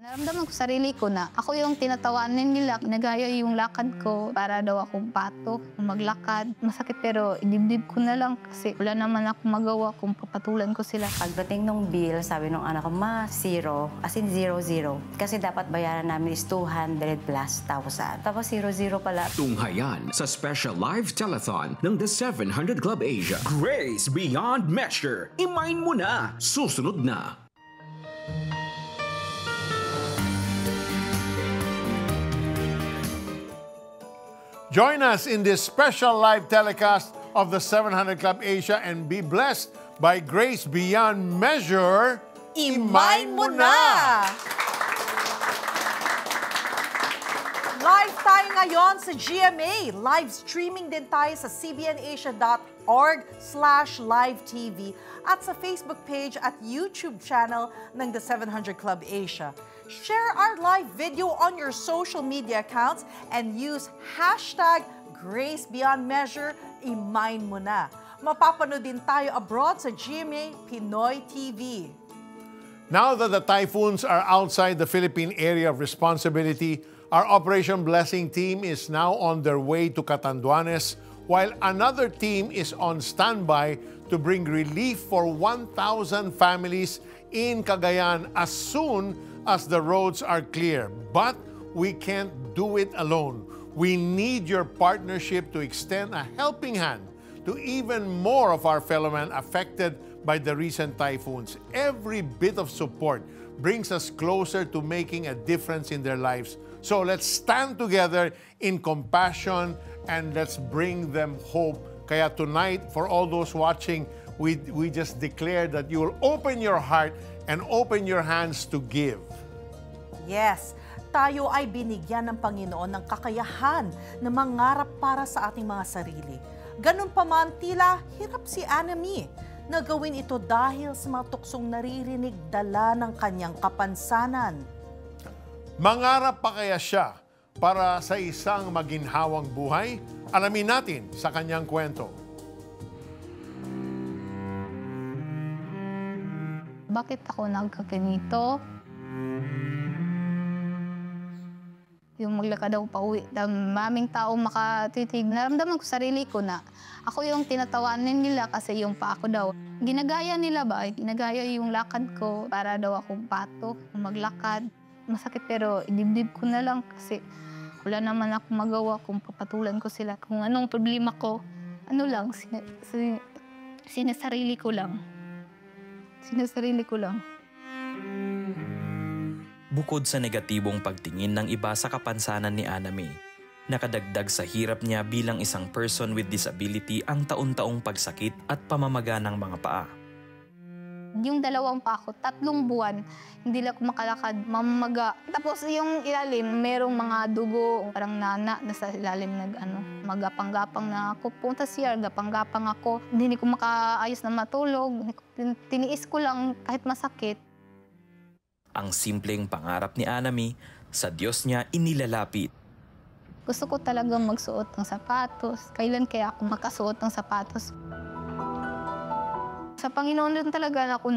Naramdaman ko sarili ko na ako yung tinatawanan nila, nagaya yung lakad ko para daw akong pato, maglakad. Masakit pero idibdib ko na lang kasi wala naman ako magawa kung papatulan ko sila. Pagdating nung bill, sabi nung anak ko, ma, zero, as in 0-0. Kasi dapat bayaran namin is 200 plus 1,000. Tapos 0-0 pala. Tunghayan sa special live telethon ng The 700 Club Asia. Grace Beyond Measure. Imain mo na. Susunod na. Join us in this special live telecast of the 700 Club Asia and be blessed by Grace Beyond Measure. Imain mo na! Live tayo ngayon sa GMA. Live streaming din tayo sa cbnasia.org/live-tv at sa Facebook page at YouTube channel ng The 700 Club Asia. Share our live video on your social media accounts and use #GraceBeyondMeasure. Imain mo na. Mapapanood din tayo abroad sa GMA Pinoy TV. Now that the typhoons are outside the Philippine area of responsibility, our Operation Blessing team is now on their way to Catanduanes, while another team is on standby to bring relief for 1,000 families in Cagayan as soon as the roads are clear. But we can't do it alone. We need your partnership to extend a helping hand to even more of our fellow men affected by the recent typhoons. Every bit of support brings us closer to making a difference in their lives. So let's stand together in compassion and let's bring them hope. Kaya tonight, for all those watching, we just declare that you will open your heart and open your hands to give. Yes, tayo ay binigyan ng Panginoon ng kakayahan na mangarap para sa ating mga sarili. Ganun pa man, tila hirap si Anami na gawin ito dahil sa mga tuksong naririnig dala ng kanyang kapansanan. Mangarap pa kaya siya para sa isang maginhawang buhay? Alamin natin sa kanyang kwento. Bakit ako nagkaganito? Yung maglakad daw pa uwi, maming tao makatitig. Naramdaman ko sarili ko na ako yung tinatawanan nila kasi yung pa ako daw. Ginagaya nila ba? Ginagaya yung lakad ko para daw akong pato, maglakad. Masakit pero idibdib ko na lang kasi wala naman ako magawa kung papatulan ko sila. Kung anong problema ko, ano lang, sinasarili ko lang. Sinasarili ko lang. Bukod sa negatibong pagtingin ng iba sa kapansanan ni Anami, nakadagdag sa hirap niya bilang isang person with disability ang taon-taong pagsakit at pamamaga ng mga paa. Yung dalawang pa ako, 3 buwan, hindi lang ako makalakad, mamamaga. Tapos yung ilalim, merong mga dugo, parang nana na sa ilalim magapang-gapang na ako. Punta siya, gapang-gapang ako. Hindi ko makaayos na matulog. Tiniis ko lang kahit masakit. Ang simpleng pangarap ni Anami, sa Diyos niya inilalapit. Gusto ko talagang magsuot ng sapatos. Kailan kaya ako makasuot ng sapatos? Sa Panginoon din talaga ako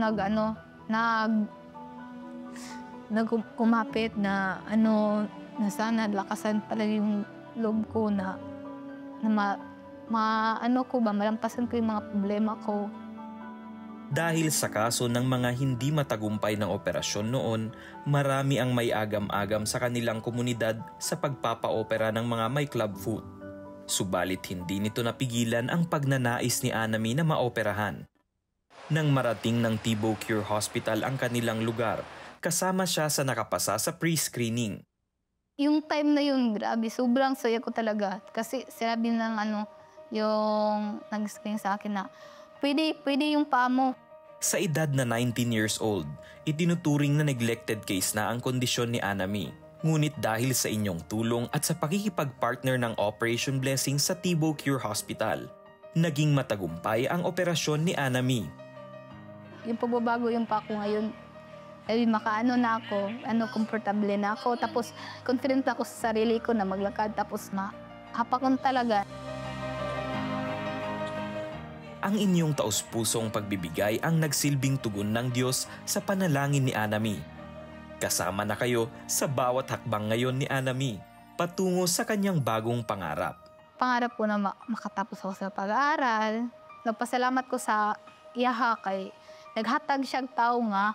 kumapit na na sana lakasan talaga yung loob ko na malampasan ko yung mga problema ko. Dahil sa kaso ng mga hindi matagumpay ng operasyon noon, marami ang may agam-agam sa kanilang komunidad sa pagpapa-opera ng mga may club foot. Subalit hindi nito napigilan ang pagnanais ni Anami na maoperahan. Nang marating ng Tibo Cure Hospital ang kanilang lugar, kasama siya sa nakapasa sa pre-screening. Yung time na yun, grabe, sobrang saya ko talaga. Kasi sinabi ng yung nag-screen sa akin na, pwede yung paa mo. Sa edad na 19 years old, itinuturing na neglected case na ang kondisyon ni Anami. Ngunit dahil sa inyong tulong at sa pakikipag-partner ng Operation Blessing sa Tibo Cure Hospital, naging matagumpay ang operasyon ni Anami. Yung pagbabago yung pa ko ngayon, komportable na ako. Tapos confident ako sa sarili ko na maglakad. Tapos mahapakon talaga. Ang inyong taus-pusong pagbibigay ang nagsilbing tugon ng Diyos sa panalangin ni Anami. Kasama na kayo sa bawat hakbang ngayon ni Anami patungo sa kanyang bagong pangarap. Pangarap ko na makatapos ako sa pag-aaral. Nagpasalamat ko sa iyaha kay naghatag siyang tao nga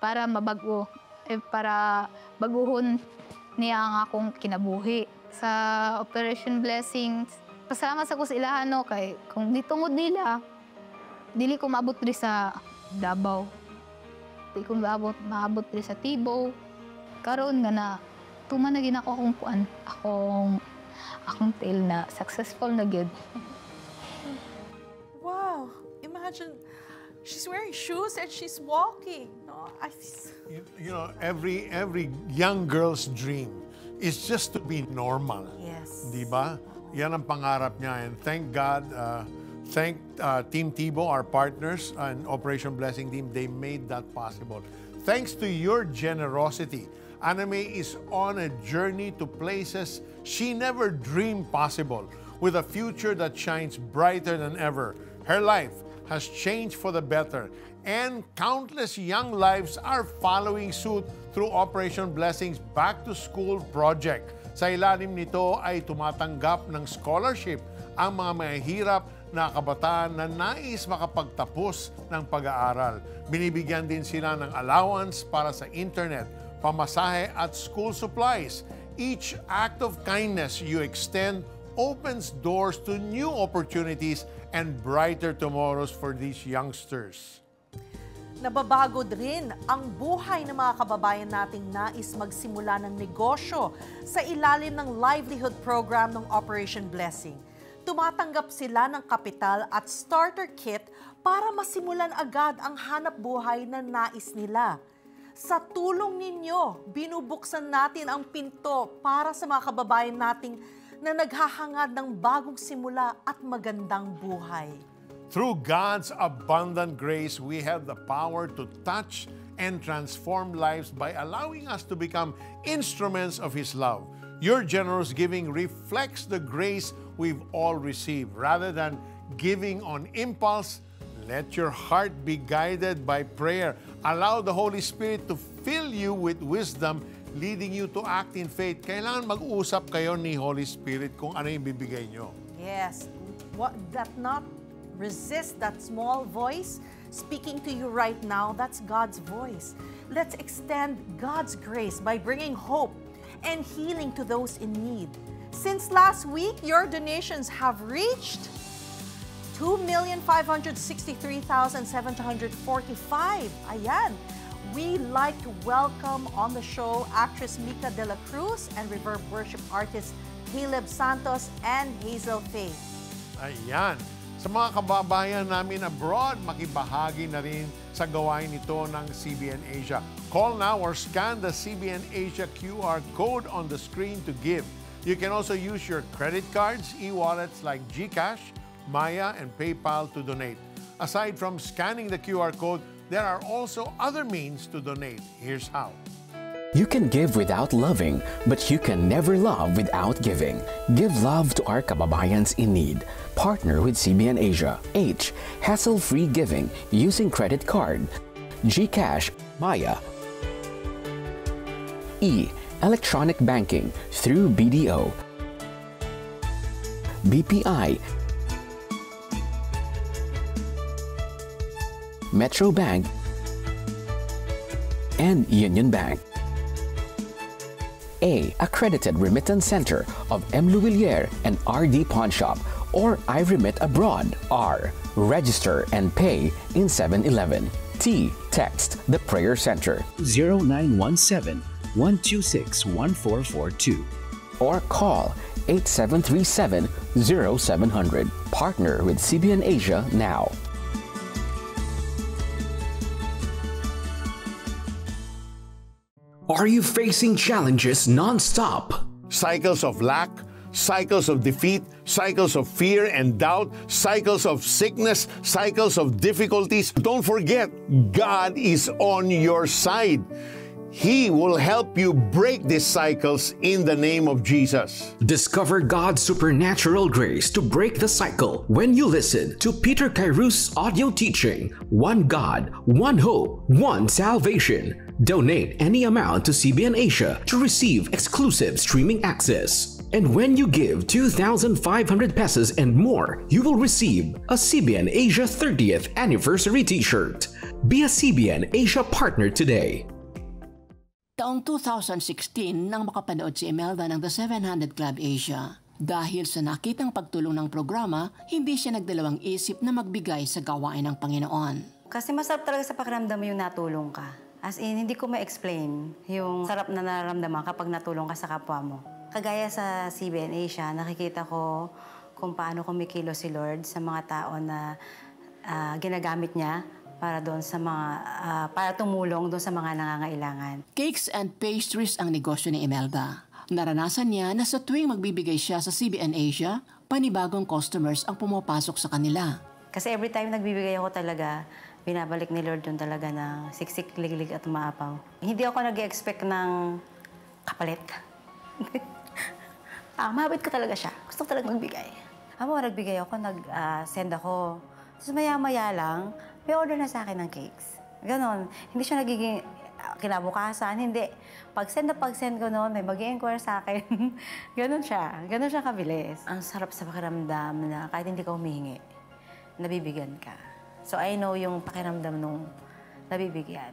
para mabago, para baguhon niya ang akong kinabuhi. Sa Operation Blessings, pasalamat sa ko sa ilahano kay kung ditungod nila, dili ko maabot rin sa Davao. Dili ko maabot rin sa Tibo. Karon nga na, tumanagin ako akong tail na successful na good. Wow! Imagine, she's wearing shoes and she's walking. No, You know, every young girl's dream is just to be normal. Yes. Di ba? Yan ang pangarap niya. And thank God, thank Team Tibo, our partners, and Operation Blessing Team, they made that possible. Thanks to your generosity, Anami is on a journey to places she never dreamed possible, with a future that shines brighter than ever. Her life has changed for the better, and countless young lives are following suit through Operation Blessing's Back to School project. Sa ilalim nito ay tumatanggap ng scholarship ang mga mahihirap na kabataan na nais makapagtapos ng pag-aaral. Binibigyan din sila ng allowance para sa internet, pamasahe at school supplies. Each act of kindness you extend opens doors to new opportunities and brighter tomorrows for these youngsters. Nababago rin ang buhay ng mga kababayan nating nais magsimula ng negosyo sa ilalim ng livelihood program ng Operation Blessing. Tumatanggap sila ng kapital at starter kit para masimulan agad ang hanap buhay na nais nila. Sa tulong ninyo, binubuksan natin ang pinto para sa mga kababayan nating na naghahangad ng bagong simula at magandang buhay. Through God's abundant grace, we have the power to touch and transform lives by allowing us to become instruments of His love. Your generous giving reflects the grace we've all received. Rather than giving on impulse, let your heart be guided by prayer. Allow the Holy Spirit to fill you with wisdom, leading you to act in faith. Kailangan mag-usap kayo ni Holy Spirit kung ano yung bibigay nyo. Yes, resist that small voice speaking to you right now. That's God's voice. Let's extend God's grace by bringing hope and healing to those in need. Since last week, your donations have reached 2,563,745. Ayan. We like to welcome on the show actress Mika De La Cruz and reverb worship artist Caleb Santos and Hazel Faith. Ayan. Sa mga kababayan namin abroad, makibahagi na rin sa gawain nito ng CBN Asia. Call now or scan the CBN Asia QR code on the screen to give. You can also use your credit cards, e-wallets like GCash, Maya, and PayPal to donate. Aside from scanning the QR code, there are also other means to donate. Here's how. You can give without loving, but you can never love without giving. Give love to our kababayans in need. Partner with CBN Asia. H. Hassle-free giving using credit card. GCash, Maya. E. Electronic banking through BDO. BPI. Metro Bank. And Union Bank. A. Accredited Remittance Center of M. Luwilier and RD Pawn Shop or I Remit Abroad. R. Register and pay in 7-Eleven. T. Text the Prayer Center 0917-126-1442 or call 8737-0700. Partner with CBN Asia now. Are you facing challenges non-stop? Cycles of lack, cycles of defeat, cycles of fear and doubt, cycles of sickness, cycles of difficulties. Don't forget, God is on your side. He will help you break these cycles in the name of Jesus. Discover God's supernatural grace to break the cycle when you listen to Peter Kairou's audio teaching, One God, One Hope, One Salvation. Donate any amount to CBN Asia to receive exclusive streaming access. And when you give 2,500 pesos and more, you will receive a CBN Asia 30th Anniversary T-shirt. Be a CBN Asia partner today. Taong 2016 nang makapanood si Imelda ng The 700 Club Asia. Dahil sa nakitang pagtulong ng programa, hindi siya nagdalawang isip na magbigay sa gawain ng Panginoon. Kasi masarap talaga sa pakiramdam mo yung natulong ka. As in, hindi ko ma-explain yung sarap na nararamdaman kapag natulong ka sa kapwa mo. Kagaya sa CBN Asia, nakikita ko kung paano kumikilo si Lord sa mga tao na ginagamit niya para doon sa mga para tumulong doon sa mga nangangailangan. Cakes and pastries ang negosyo ni Imelda. Naranasan niya na sa tuwing magbibigay siya sa CBN Asia, panibagong customers ang pumapasok sa kanila. Kasi every time nagbibigay ako talaga, binabalik ni Lord doon talaga ng siksik, liglig at umaapaw. Hindi ako nag-expect ng kapalit. Mabait ko talaga siya. Gusto ko talaga magbigay. Nagbigay ako, nag-send ako. Tapos maya-maya lang, may order na sa akin ng cakes. Ganon. Hindi siya nagiging kinabukasan. Hindi. Pag-send ko noon, may mag-i-inquire sa akin. Ganon siya. Ganon siya kabilis. Ang sarap sa pakiramdam na kahit hindi ka humihingi, nabibigyan ka. So I know yung pakiramdam nung nabibigyan.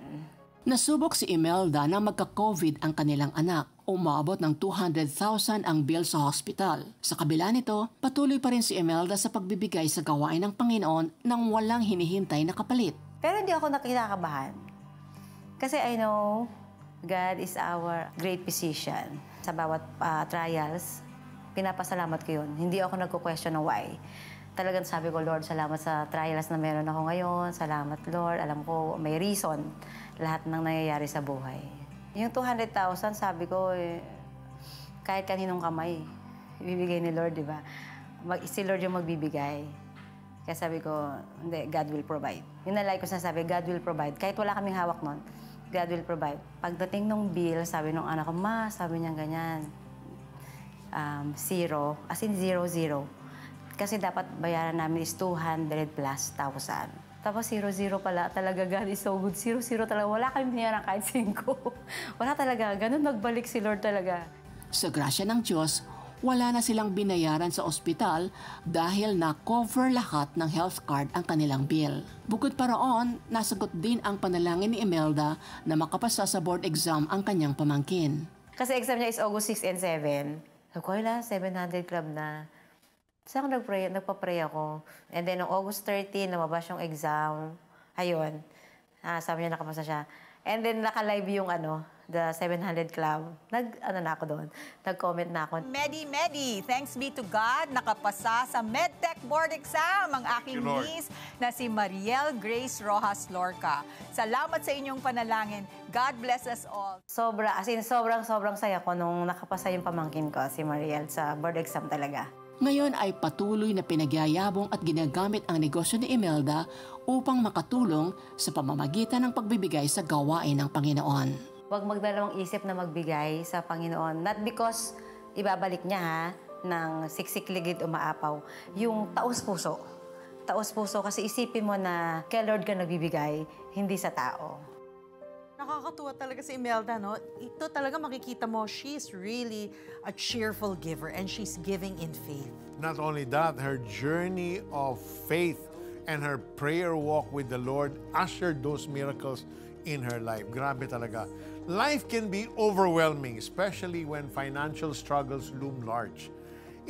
Nasubok si Imelda na magka-COVID ang kanilang anak. Umabot ng 200,000 ang bill sa hospital. Sa kabila nito, patuloy pa rin si Imelda sa pagbibigay sa gawain ng Panginoon nang walang hinihintay na kapalit. Pero hindi ako nakakabahan. Kasi I know God is our great physician. Sa bawat trials, pinapasalamat ko yun. Hindi ako nagko-question ng why. Talagang sabi ko, Lord, salamat sa trials na meron ako ngayon. Salamat, Lord. Alam ko, may reason lahat ng nangyayari sa buhay. Yung 200,000, sabi ko, kahit kaninong kamay, ibibigay ni Lord, di ba? Si Lord yung magbibigay. Kaya sabi ko, hindi, God will provide. Yun na like ko sabi, God will provide. Kahit wala kaming hawak nun, God will provide. Pagdating nung bill, sabi nung anak ko, Ma, sabi niya ganyan, zero, as in 0, 0. Kasi dapat bayaran namin is 200 plus 1,000. Tapos 0, 0 pala. Talaga, God is so good. 0, 0 talaga. Wala kami binayaran kahit 5. Wala talaga. Ganun nagbalik si Lord talaga. Sa grasya ng Diyos, wala na silang binayaran sa ospital dahil na-cover lahat ng health card ang kanilang bill. Bukod pa roon, nasagot din ang panalangin ni Imelda na makapasa sa board exam ang kanyang pamangkin. Kasi exam niya is August 6 and 7. Sabi ko, 700 club na. Saan ako nagpa-pray ako. And then, noong August 13, lumabas yung exam. Ayun. Sabi niya, nakapasa siya. And then, naka-live yung the 700 Club. Na ako doon. Nag-comment na ako. Medi, thanks be to God, nakapasa sa MedTech Board Exam ang aking niece na si Mariel Grace Rojas Lorca. Salamat sa inyong panalangin. God bless us all. Sobrang saya ko nung nakapasa yung pamangkin ko, si Mariel, sa board exam talaga. Ngayon ay patuloy na pinagyayabong at ginagamit ang negosyo ni Imelda upang makatulong sa pamamagitan ng pagbibigay sa gawain ng Panginoon. Huwag magdalawang isip na magbigay sa Panginoon. Not because ibabalik niya ng siksik, ligid, umaapaw. Yung taos-puso. Taos-puso kasi isipin mo na kay Lord ka nagbibigay, hindi sa tao. Nakakatuwa talaga si Imelda, no? Ito talaga makikita mo, she's really a cheerful giver and she's giving in faith. Not only that, her journey of faith and her prayer walk with the Lord ushered those miracles in her life. Grabe talaga. Life can be overwhelming, especially when financial struggles loom large.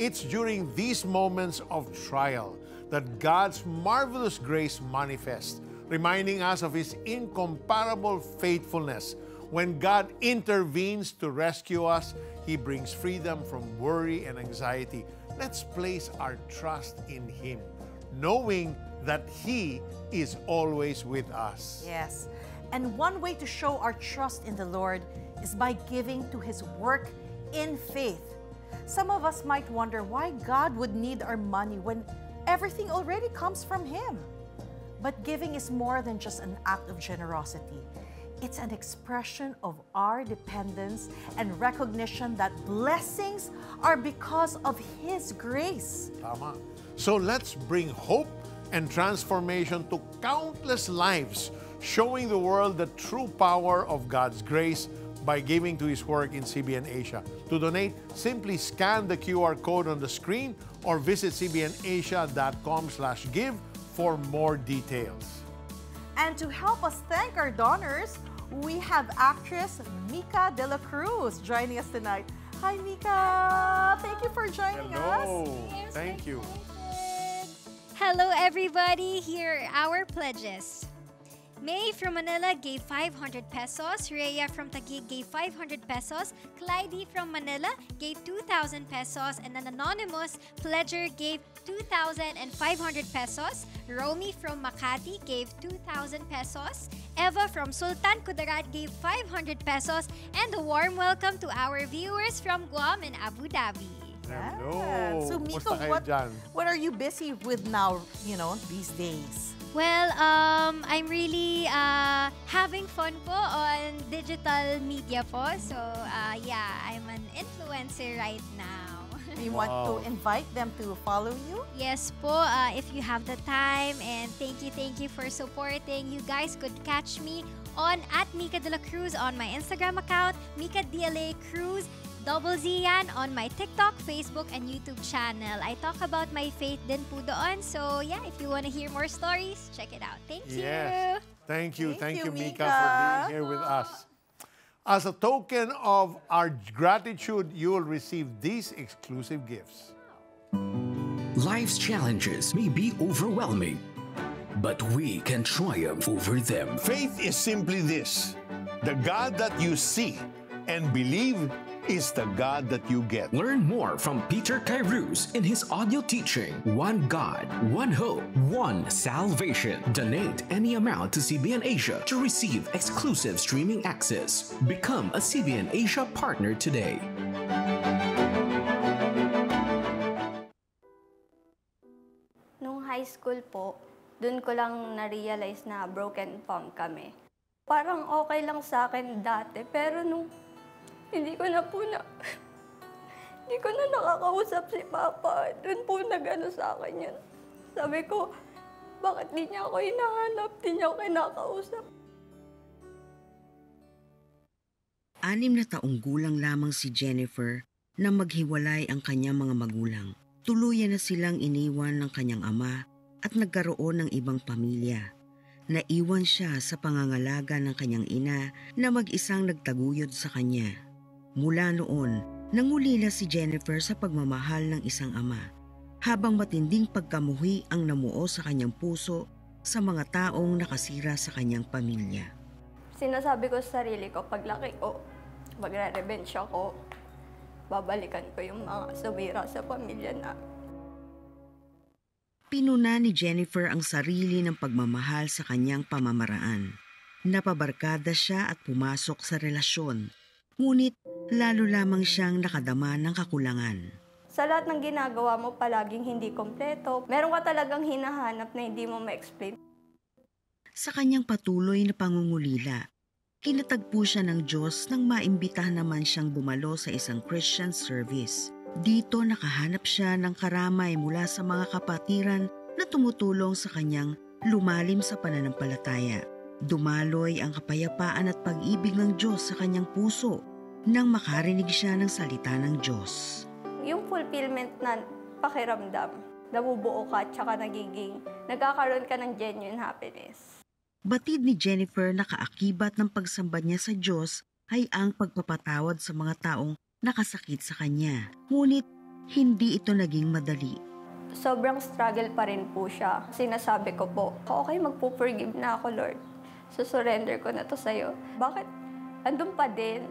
It's during these moments of trial that God's marvelous grace manifests, reminding us of His incomparable faithfulness. When God intervenes to rescue us, He brings freedom from worry and anxiety. Let's place our trust in Him, knowing that He is always with us. Yes. And one way to show our trust in the Lord is by giving to His work in faith. Some of us might wonder why God would need our money when everything already comes from Him. But giving is more than just an act of generosity. It's an expression of our dependence and recognition that blessings are because of His grace. Tama. So let's bring hope and transformation to countless lives showing the world the true power of God's grace by giving to His work in CBN Asia. To donate, simply scan the QR code on the screen or visit cbnasia.com/give for more details. And to help us thank our donors, we have actress Mika De La Cruz joining us tonight. Hi, Mika! Thank you for joining us. Thank you. Hello, everybody. Here are our pledges. May from Manila gave 500 pesos. Rhea from Taguig gave 500 pesos. Clyde from Manila gave 2,000 pesos. And an anonymous pledger gave 2,500 pesos. Romy from Makati gave 2,000 pesos. Eva from Sultan Kudarat gave 500 pesos. And a warm welcome to our viewers from Guam and Abu Dhabi. Hello. So, Mika, what are you busy with now, these days? Well, I'm really having fun po on digital media po. So, yeah, I'm an influencer right now. You want to invite them to follow you? Yes po, if you have the time. And thank you for supporting. You guys could catch me on @Mika De La Cruz on my Instagram account, Mika DLA Cruz. Z yan on my TikTok, Facebook, and YouTube channel. I talk about my faith din po doon. So, yeah, if you want to hear more stories, check it out. Thank you. Yes. Thank you, Mika, for being here with us. As a token of our gratitude, you will receive these exclusive gifts. Life's challenges may be overwhelming, but we can triumph over them. Faith is simply this: the God that you see and believe is the God that you get. Learn more from Peter Kairouz in his audio teaching, One God, One Hope, One Salvation. Donate any amount to CBN Asia to receive exclusive streaming access. Become a CBN Asia partner today. Nung high school po, dun ko lang na-realize na broken home kami. Parang okay lang sa akin dati, pero nung hindi ko na nakakausap si Papa. Doon po nag-ano sa akin yun. Sabi ko, bakit di niya ako hinahanap, di niya ako kinakausap. 6 na taong gulang lamang si Jennifer na maghiwalay ang kanyang mga magulang. Tuluyan na silang iniwan ng kanyang ama at nagkaroon ng ibang pamilya. Naiwan siya sa pangangalaga ng kanyang ina na mag-isang nagtaguyod sa kanya. Mula noon, nangulila si Jennifer sa pagmamahal ng isang ama, habang matinding pagkamuhi ang namuo sa kanyang puso sa mga taong nakasira sa kanyang pamilya. Sinasabi ko sa sarili ko, paglaki ko, magre-revenge ako, babalikan ko yung mga sumira sa pamilya na. Pinuna ni Jennifer ang sarili ng pagmamahal sa kanyang pamamaraan. Napabarkada siya at pumasok sa relasyon. Ngunit lalo lamang siyang nakadama ng kakulangan. Sa lahat ng ginagawa mo, palaging hindi kompleto. Meron ka talagang hinahanap na hindi mo ma-explain. Sa kanyang patuloy na pangungulila, kinatagpo siya ng Diyos nang maimbitahan naman siyang dumalo sa isang Christian service. Dito nakahanap siya ng karamay mula sa mga kapatiran na tumutulong sa kanyang lumalim sa pananampalataya. Dumaloy ang kapayapaan at pag-ibig ng Diyos sa kanyang puso nang makarinig siya ng salita ng Diyos. Yung fulfillment na pakiramdam, nabubuo ka at saka nagkakaroon ka ng genuine happiness. Batid ni Jennifer na kaakibat ng pagsamba niya sa Diyos ay ang pagpapatawad sa mga taong nakasakit sa kanya. Ngunit hindi ito naging madali. Sobrang struggle pa rin po siya. Sinasabi ko po, okay, magpo-forgive na ako, Lord. Susurrender ko na to sa'yo. Bakit andun pa din?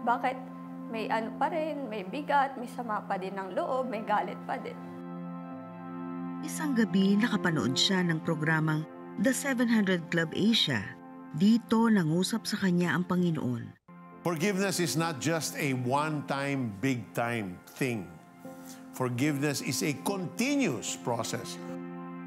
Bakit may ano pa rin, may bigat, may sama pa din ng loob, may galit pa din? Isang gabi nakapanood siya ng programang The 700 Club Asia. Dito nangusap sa kanya ang Panginoon. Forgiveness is not just a one-time, big-time thing. Forgiveness is a continuous process.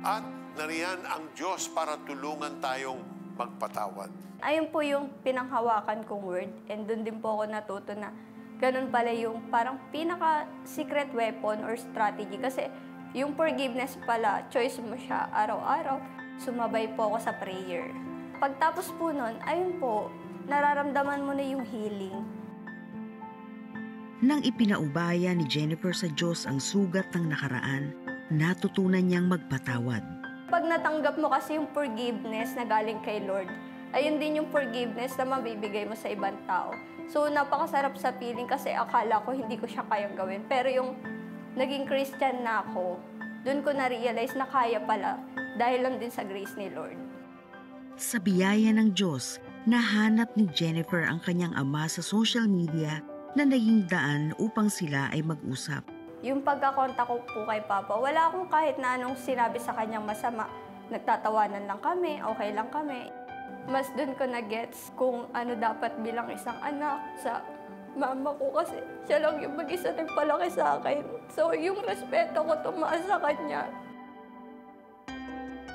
At nariyan ang Diyos para tulungan tayong magpatawad. Ayun po yung pinanghawakan kong word. And doon din po ako natuto na ganun pala yung parang pinaka-secret weapon or strategy. Kasi yung forgiveness pala, choice mo siya araw-araw. Sumabay po ako sa prayer. Pagtapos po nun, ayun po, nararamdaman mo na yung healing. Nang ipinaubaya ni Jennifer sa Diyos ang sugat ng nakaraan, natutunan niyang magpatawad. Pag natanggap mo kasi yung forgiveness na galing kay Lord, ayun din yung forgiveness na mabibigay mo sa ibang tao. So, napakasarap sa feeling kasi akala ko hindi ko siya kayang gawin. Pero yung naging Christian na ako, doon ko na-realize na kaya pala dahil lang din sa grace ni Lord. Sa biyaya ng Diyos, nahanap ni Jennifer ang kanyang ama sa social media na naging daan upang sila ay mag-usap. Yung pagkakontak ko po kay Papa, wala akong kahit na anong sinabi sa kanyang masama. Nagtatawanan lang kami, okay lang kami. Mas dun ko na-gets kung ano dapat bilang isang anak sa mama ko kasi siya lang yung mag-isa nagpalaki sa akin. So yung respeto ko tumaas sa kanya.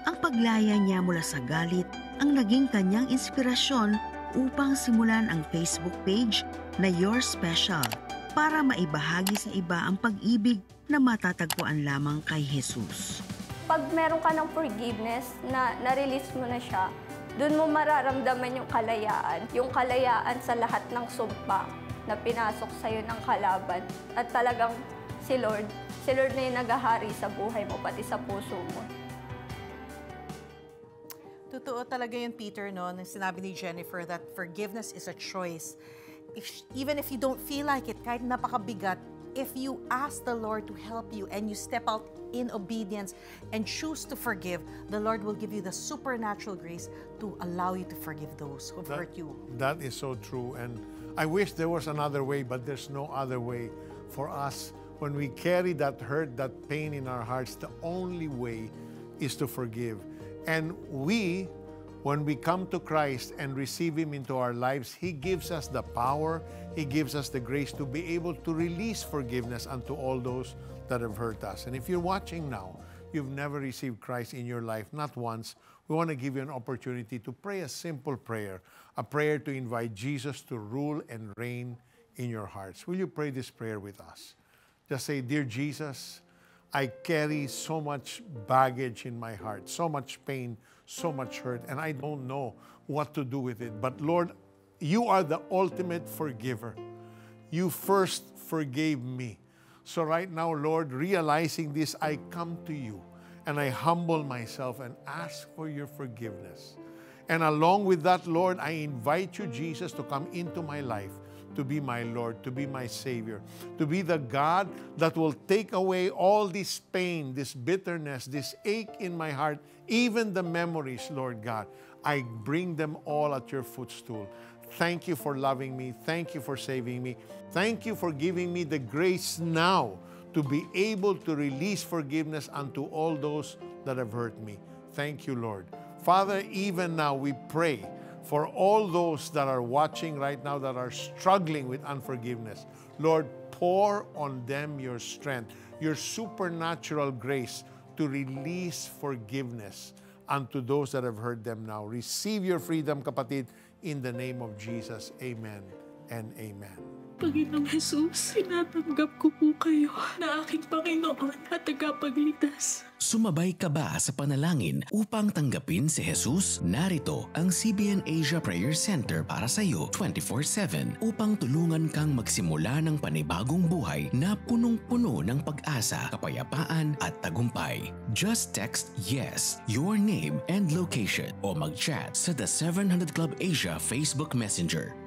Ang paglaya niya mula sa galit ang naging kanyang inspirasyon upang simulan ang Facebook page na Your Special para maibahagi sa iba ang pag-ibig na matatagpuan lamang kay Jesus. Pag meron ka ng forgiveness na na-release mo na siya, doon mo mararamdaman yung kalayaan sa lahat ng sumpa na pinasok sa'yo ng kalaban. At talagang si Lord na yung naghahari sa buhay mo, pati sa puso mo. Totoo talaga yun, Peter, no? Nang sinabi ni Jennifer that forgiveness is a choice. Even if you don't feel like it, kahit napakabigat, if you ask the Lord to help you and you step out in obedience and choose to forgive, the Lord will give you the supernatural grace to allow you to forgive those who've hurt you. That is so true. And I wish there was another way, but there's no other way for us. When we carry that hurt, that pain in our hearts, the only way is to forgive. And when we come to Christ and receive Him into our lives, He gives us the power, He gives us the grace to be able to release forgiveness unto all those that have hurt us. And if you're watching now, you've never received Christ in your life, not once, we want to give you an opportunity to pray a simple prayer, a prayer to invite Jesus to rule and reign in your hearts. Will you pray this prayer with us? Just say, Dear Jesus, I carry so much baggage in my heart, so much pain, so much hurt, and I don't know what to do with it. But Lord, you are the ultimate forgiver. You first forgave me. So right now, Lord, realizing this, I come to you and I humble myself and ask for your forgiveness. And along with that, Lord, I invite you, Jesus, to come into my life, to be my Lord, to be my Savior, to be the God that will take away all this pain, this bitterness, this ache in my heart, even the memories, Lord God. I bring them all at your footstool. Thank you for loving me. Thank you for saving me. Thank you for giving me the grace now to be able to release forgiveness unto all those that have hurt me. Thank you, Lord. Father, even now we pray for all those that are watching right now that are struggling with unforgiveness. Lord, pour on them your strength, your supernatural grace to release forgiveness unto those that have hurt them now. Receive your freedom, kapatid, in the name of Jesus. Amen and amen. Panginoong Jesus, sinatanggap ko po kayo na aking Panginoon at tagapagligtas. Sumabay ka ba sa panalangin upang tanggapin si Jesus? Narito ang CBN Asia Prayer Center para sa iyo 24/7 upang tulungan kang magsimula ng panibagong buhay na punong-puno ng pag-asa, kapayapaan at tagumpay. Just text YES, your name and location o mag-chat sa The 700 Club Asia Facebook Messenger.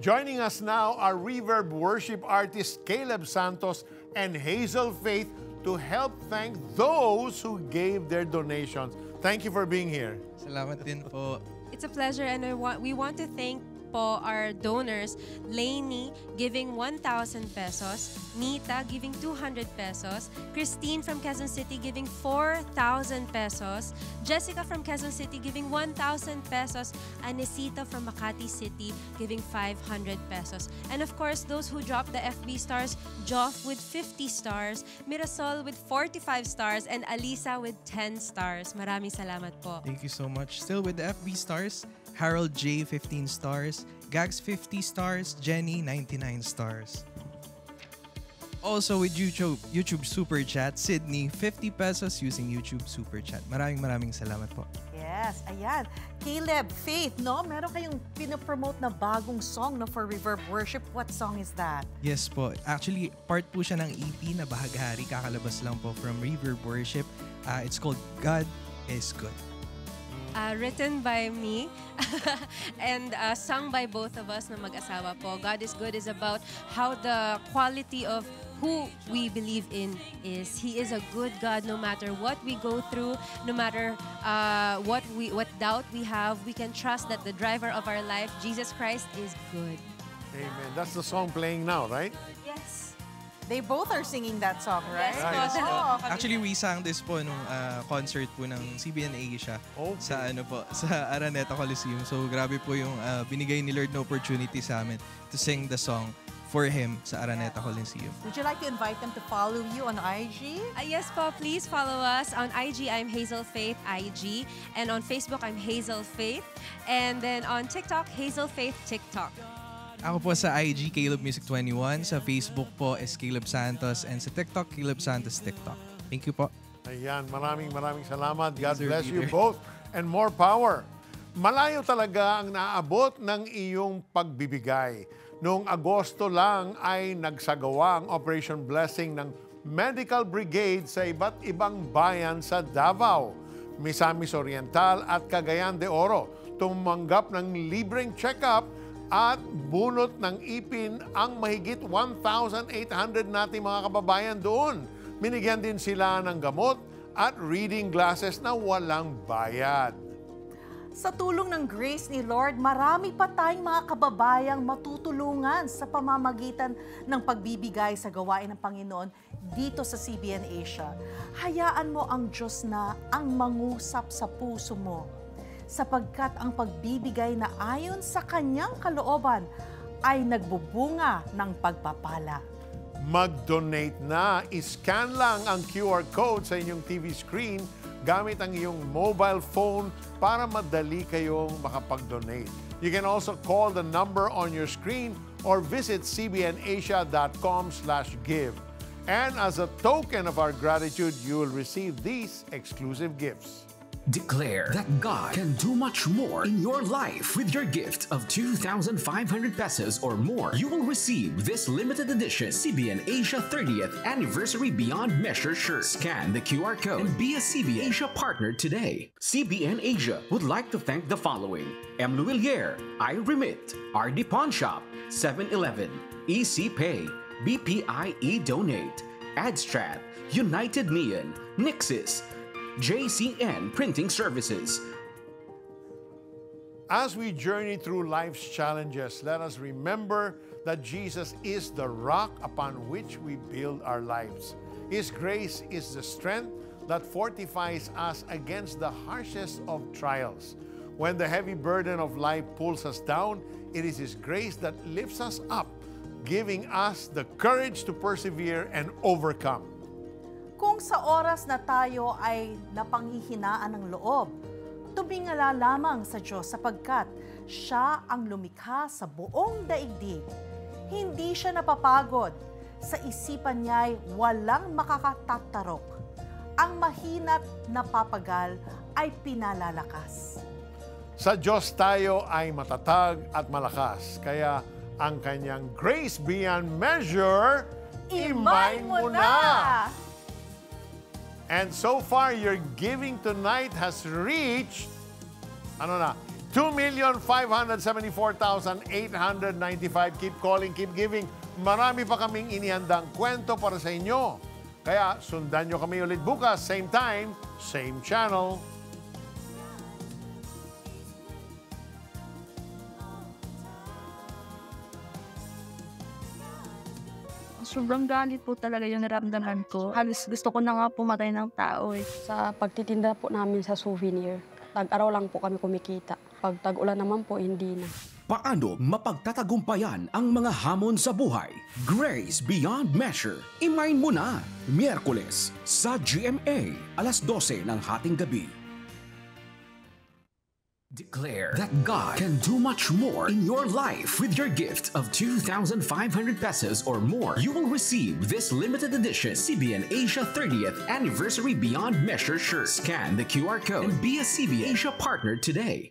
Joining us now are Reverb worship artists Caleb Santos and Hazel Faith to help thank those who gave their donations. Thank you for being here. Salamat din po. It's a pleasure, and we want to thank po our donors, Lainey giving 1,000 pesos, Nita giving 200 pesos, Christine from Quezon City giving 4,000 pesos, Jessica from Quezon City giving 1,000 pesos, Anesita from Makati City giving 500 pesos. And of course, those who dropped the FB stars, Joff with 50 stars, Mirasol with 45 stars, and Alisa with 10 stars. Maraming salamat po. Thank you so much. Still with the FB stars, Harold J, 15 stars. Gags, 50 stars. Jenny, 99 stars. Also with YouTube Super Chat, Sydney, 50 pesos using YouTube Super Chat. Maraming salamat po. Yes, ayan. Caleb, Faith, no? Meron kayong pinopromote na bagong song no, for Reverb Worship. What song is that? Yes po. Actually, part po siya ng EP na Bahaghari. Kakalabas lang po from Reverb Worship. It's called God is Good. Written by me and sung by both of us na mag-asawa po. God is Good is about how the quality of who we believe in is. He is a good God no matter what we go through, no matter what doubt we have, we can trust that the driver of our life, Jesus Christ, is good. Amen. That's the song playing now, right? Yes. They both are singing that song, right? Yes, Oh, Actually, we sang this po nung concert po ng CBN Asia sa sa Araneta Coliseum. So grabe po yung binigay ni Lord na opportunity sa amin to sing the song for Him sa Araneta Coliseum. Would you like to invite them to follow you on IG? Yes po, please follow us. On IG, I'm Hazel Faith IG. And on Facebook, I'm Hazel Faith. And then on TikTok, Hazel Faith TikTok. Ako po sa IG, Caleb Music 21. Sa Facebook po is Caleb Santos. And sa TikTok, Caleb Santos TikTok. Thank you po. Ayan, maraming salamat. God bless you both and more power. Malayo talaga ang naaabot ng iyong pagbibigay. Noong Agosto lang ay nagsagawa ang Operation Blessing ng Medical Brigade sa iba't ibang bayan sa Davao, Misamis Oriental at Cagayan de Oro. Tumanggap ng libreng check-up at bunot ng ipin ang mahigit 1,800 nating mga kababayan doon. Binigyan din sila ng gamot at reading glasses na walang bayad. Sa tulong ng grace ni Lord, marami pa tayong mga kababayang matutulungan sa pamamagitan ng pagbibigay sa gawain ng Panginoon dito sa CBN Asia. Hayaan mo ang Diyos na ang mangusap sa puso mo, sapagkat ang pagbibigay na ayon sa Kanyang kalooban ay nagbubunga ng pagpapala. Mag-donate na. I-scan lang ang QR code sa inyong TV screen gamit ang iyong mobile phone para madali kayong makapag-donate. You can also call the number on your screen or visit cbnasia.com/give. And as a token of our gratitude, you will receive these exclusive gifts. Declare that God can do much more in your life. With your gift of 2,500 pesos or more, you will receive this limited edition CBN Asia 30th Anniversary Beyond Measure shirt. Scan the QR code and be a CBN Asia partner today. CBN Asia would like to thank the following: M. Luillier, iRemit, RD Pawn Shop, 7-Eleven, EC Pay, BPI eDonate, Adstrat, United Neon, Nixis, JCN Printing Services. As we journey through life's challenges, let us remember that Jesus is the rock upon which we build our lives. His grace is the strength that fortifies us against the harshest of trials. When the heavy burden of life pulls us down, it is His grace that lifts us up, giving us the courage to persevere and overcome. Kung sa oras na tayo ay napanghihinaan ng loob, tumingala lamang sa Diyos sapagkat Siya ang lumikha sa buong daigdig. Hindi Siya napapagod. Sa isipan niya'y walang makakatatarok. Ang mahina't napapagal ay pinalalakas. Sa Diyos tayo ay matatag at malakas. Kaya ang Kanyang grace beyond measure, imay mo na! And so far, your giving tonight has reached, 2,574,895. Keep calling, keep giving. Marami pa kaming inihandang kwento para sa inyo. Kaya sundan nyo kami ulit bukas, same time, same channel. Sobrang galit po talaga yung naramdaman ko. Halos gusto ko na nga pumatay ng tao eh. Sa pagtitinda po namin sa souvenir, tag-araw lang po kami kumikita. Pag tag-ulan naman po, hindi na. Paano mapagtatagumpayan ang mga hamon sa buhay? Grace Beyond Measure. Imayin mo na. Miyerkules sa GMA, alas 12 ng hating gabi. Declare that God can do much more in your life. With your gift of 2,500 pesos or more, you will receive this limited edition CBN Asia 30th Anniversary Beyond Measure shirt. Scan the QR code and be a CBN Asia partner today.